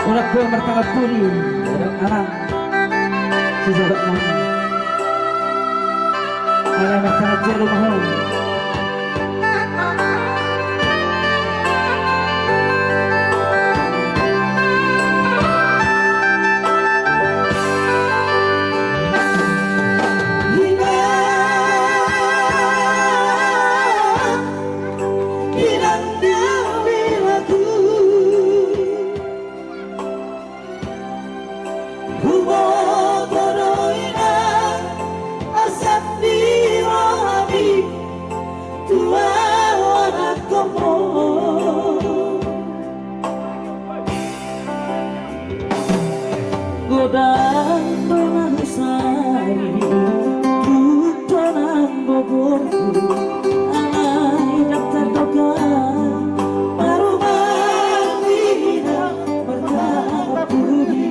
Unak ko martanga puri anak si sahabat nabi ala martanga jero mahal godang penahusari tutonan boborku alai daftar dokan marumah tidak bertambah budi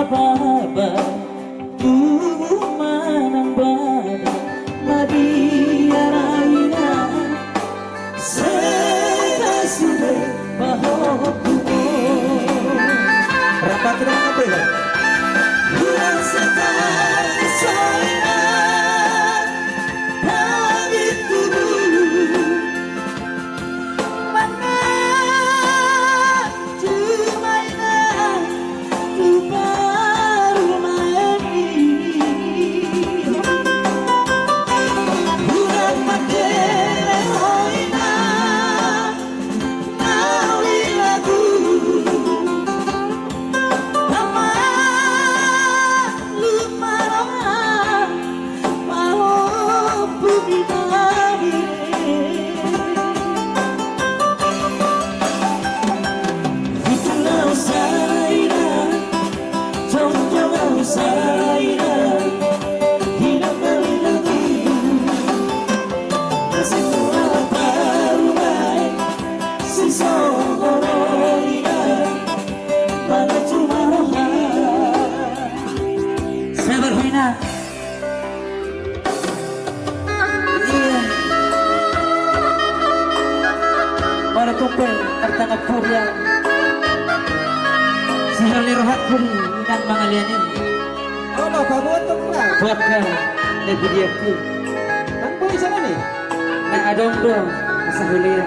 baba tubuh manang bada nadia raina sekasude bahoku rapat tidak apa ya bulan setan soina bagi tubuh mana cumaina tubuh para tumpel tertangkap purya sehari rohat puri dan mangalian ini oh no kamu untuk lah buat kan dari dia ku kan boy sana nih nak adong dong sahulia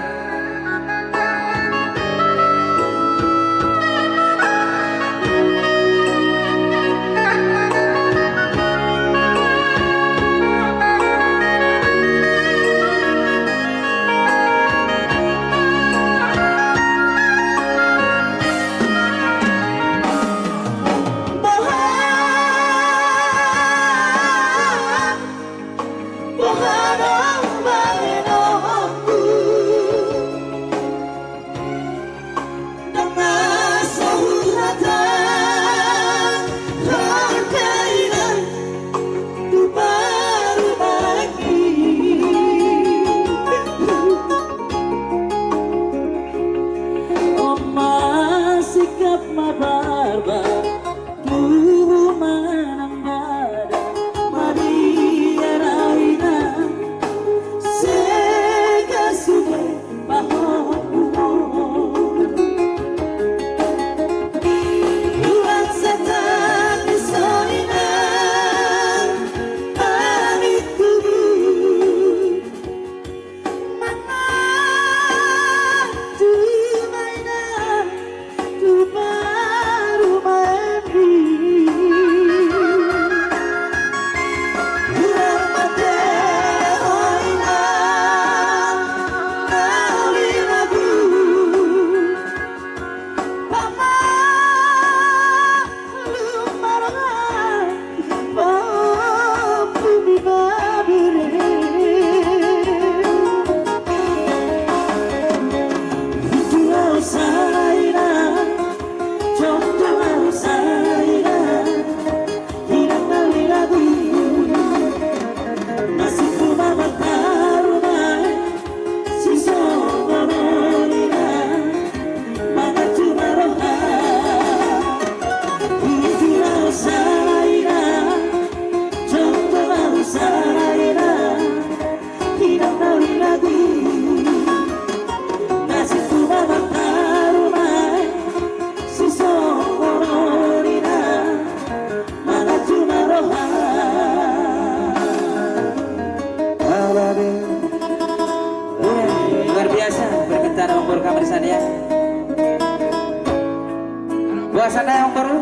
Buat sana yang baru,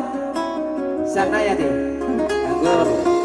sana ya deh. Anggur.